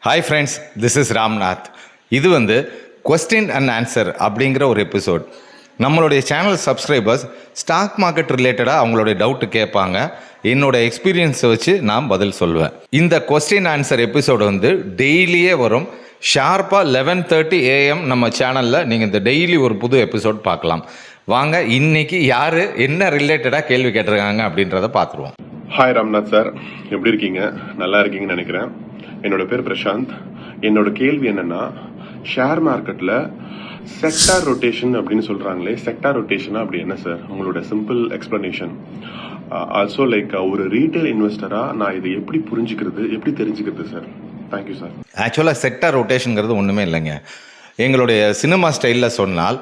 Hi friends, this is Ramnath. இது question and answer அப்படிங்கிற ஒரு எபிசோட். நம்மளுடைய சேனல் சப்ஸ்கிரைபர்ஸ் ஸ்டாக் மார்க்கெட் ரிலேட்டடாக அவங்களுடைய டவுட்டு கேட்பாங்க. என்னோட எக்ஸ்பீரியன்ஸை வச்சு நான் பதில் சொல்லுவேன். இந்த கொஸ்டின் ஆன்சர் எபிசோடு டெய்லியே வரும். ஷார்ப்பாக 11:30 AM நம்ம சேனலில் நீங்கள் இந்த டெய்லி ஒரு புது எபிசோட் பார்க்கலாம். வாங்க, இன்னைக்கு யார் என்ன ரிலேட்டடாக கேள்வி கேட்டிருக்காங்க அப்படின்றத பார்த்துருவோம். ஹாய் ராம்நாத் சார், எப்படி இருக்கீங்க? நல்லா இருக்கீங்கன்னு நினைக்கிறேன். என்னோட பேர் பிரசாந்த். என்னோட கேள்வி என்னன்னா, ஷேர் மார்க்கெட்ல செக்டார் ரொட்டேஷன் அப்படின்னு சொல்றாங்களே, செக்டார் ரொட்டேஷனா அப்படி என்ன சார்? உங்களோட சிம்பிள் எக்ஸ்பிளனேஷன். ஆல்சோ ஒரு ரீட்டைல் இன்வெஸ்டரா நான் இதை எப்படி புரிஞ்சுக்கிறது, எப்படி தெரிஞ்சுக்கிறது சார்? Thank you sir. ஆக்சுவலாக செக்டார் ரொட்டேஷனுங்கிறது ஒன்றுமே இல்லைங்க. எங்களுடைய சினிமா ஸ்டைலில் சொன்னால்,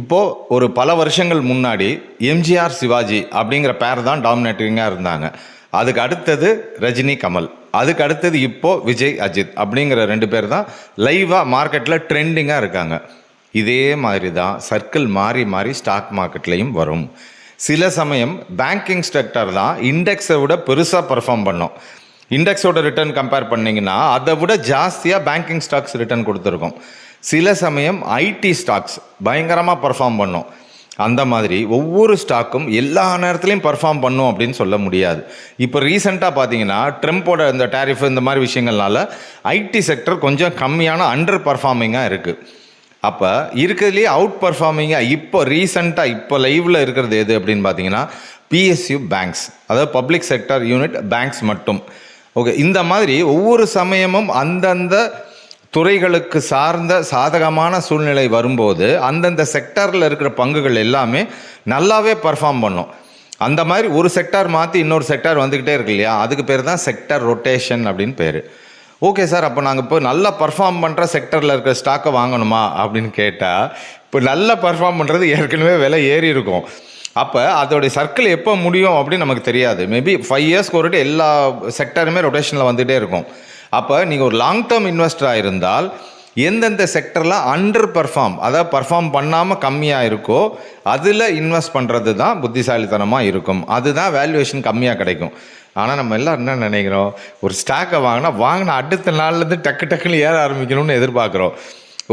இப்போது ஒரு பல வருஷங்கள் முன்னாடி எம்ஜிஆர் சிவாஜி அப்படிங்கிற பேர் தான் டாமினேட்டிங்காக இருந்தாங்க. அதுக்கு அடுத்தது ரஜினி கமல், அதுக்கு அடுத்தது இப்போது விஜய் அஜித் அப்படிங்கிற 2 பேர் தான் லைவாக மார்க்கெட்டில் ட்ரெண்டிங்காக இருக்காங்க. இதே மாதிரி தான் சர்க்கிள் மாறி மாறி ஸ்டாக் மார்க்கெட்லேயும் வரும். சில சமயம் பேங்கிங் செக்டர் தான் இண்டெக்ஸை விட பெருசாக பர்ஃபார்ம் பண்ணும். இண்டெக்ஸோட ரிட்டர்ன் கம்பேர் பண்ணிங்கன்னா அதை விட ஜாஸ்தியாக பேங்கிங் ஸ்டாக்ஸ் ரிட்டர்ன் கொடுத்துருக்கோம். சில சமயம் ஐடி ஸ்டாக்ஸ் பயங்கரமாக பர்ஃபார்ம் பண்ணும். அந்த மாதிரி ஒவ்வொரு ஸ்டாக்கும் எல்லா நேரத்துலையும் பர்ஃபார்ம் பண்ணும் அப்படின்னு சொல்ல முடியாது. இப்போ ரீசெண்டாக பார்த்தீங்கன்னா ட்ரம்போட இந்த டேரிஃப் இந்த மாதிரி விஷயங்கள்னால ஐடி செக்டர் கொஞ்சம் கம்மியான அண்டர் பர்ஃபார்மிங்காக இருக்குது. அப்போ இருக்கிறதுலேயே அவுட் பர்ஃபார்மிங்காக இப்போ ரீசெண்டாக இப்போ லைவில் இருக்கிறது எது அப்படின்னு பார்த்தீங்கன்னா PSU பேங்க்ஸ், அதாவது பப்ளிக் செக்டர் யூனிட் பேங்க்ஸ் மட்டும். ஓகே, இந்த மாதிரி ஒவ்வொரு சமயமும் அந்தந்த துறைகளுக்கு சார்ந்த சாதகமான சூழ்நிலை வரும்போது அந்தந்த செக்டாரில் இருக்கிற பங்குகள் எல்லாமே நல்லாவே பர்ஃபார்ம் பண்ணும். அந்த மாதிரி ஒரு செக்டார் மாற்றி இன்னொரு செக்டார் வந்துக்கிட்டே இருக்கு இல்லையா, அதுக்கு பேர் தான் செக்டார் ரொட்டேஷன் அப்படின்னு பேர். ஓகே சார், அப்போ நாங்கள் இப்போ நல்லா பர்ஃபார்ம் பண்ணுற செக்டரில் இருக்கிற ஸ்டாக்கை வாங்கணுமா அப்படின்னு கேட்டால், இப்போ நல்லா பர்ஃபார்ம் பண்ணுறது ஏற்கனவே விலை ஏறி இருக்கும். அப்போ அதோடைய சர்க்கிள் எப்போ முடியும் அப்படின்னு நமக்கு தெரியாது. மேபி 5 இயர்ஸ்க்கு ஒருட்டு எல்லா செக்டருமே ரொட்டேஷனில் வந்துகிட்டே இருக்கும். அப்போ நீங்கள் ஒரு லாங் டேர்ம் இன்வெஸ்டராக இருந்தால் எந்தெந்த செக்டரில் அண்டர் பர்ஃபார்ம், அதாவது பர்ஃபார்ம் பண்ணாமல் கம்மியாக இருக்கோ அதில் இன்வெஸ்ட் பண்ணுறது தான் புத்திசாலித்தனமாக இருக்கும். அதுதான் வேல்யூவேஷன் கம்மியாக கிடைக்கும். ஆனால் நம்ம எல்லாம் என்ன நினைக்கிறோம், ஒரு ஸ்டாக்கை வாங்கினா அடுத்த நாள்லேருந்து டக்குன்னு ஏற ஆரம்பிக்கணும்னு எதிர்பார்க்குறோம்.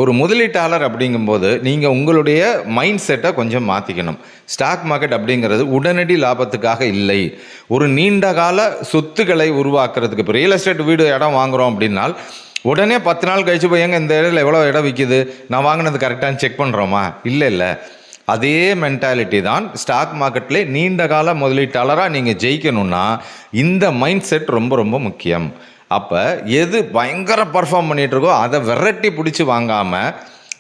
ஒரு முதலீட்டாளர் அப்படிங்கும்போது நீங்கள் உங்களுடைய மைண்ட் செட்டை கொஞ்சம் மாற்றிக்கணும். ஸ்டாக் மார்க்கெட் அப்படிங்கிறது உடனடி லாபத்துக்காக இல்லை, ஒரு நீண்ட கால சொத்துக்களை உருவாக்குறதுக்கு. இப்போ ரியல் எஸ்டேட் வீடு இடம் வாங்குகிறோம் அப்படின்னால் உடனே 10 நாள் கழிச்சு போய் எங்க இந்த இடத்துல எவ்வளோ இடம் விற்கிது, நான் வாங்கினது கரெக்டானு செக் பண்ணுறோமா? இல்லை. அதே மென்டாலிட்டி தான் ஸ்டாக் மார்க்கெட்லேயே நீண்ட கால முதலீட்டாளராக நீங்கள் ஜெயிக்கணும்னா இந்த மைண்ட் செட் ரொம்ப ரொம்ப முக்கியம். அப்போ எது பயங்கர பர்ஃபார்ம் பண்ணிகிட்ருக்கோ அதை வெரைட்டி பிடிச்சி வாங்காமல்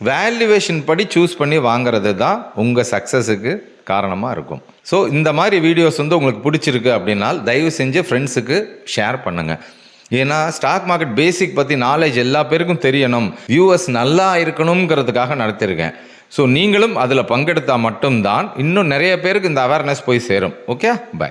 வேல்யூவேஷன் படி சூஸ் பண்ணி வாங்கிறது தான் உங்கள் சக்ஸஸுக்கு காரணமாக இருக்கும். ஸோ இந்த மாதிரி வீடியோஸ் உங்களுக்கு பிடிச்சிருக்கு அப்படின்னால் தயவு செஞ்சு ஃப்ரெண்ட்ஸுக்கு ஷேர் பண்ணுங்கள். ஏன்னா ஸ்டாக் மார்க்கெட் பேசிக் பற்றி நாலேஜ் எல்லா பேருக்கும் தெரியணும், வியூவர்ஸ் நல்லா இருக்கணுங்கிறதுக்காக நடத்தியிருக்கேன். ஸோ நீங்களும் அதில் பங்கெடுத்தால் மட்டும்தான் இன்னும் நிறைய பேருக்கு இந்த அவேர்னஸ் போய் சேரும். Okay, by.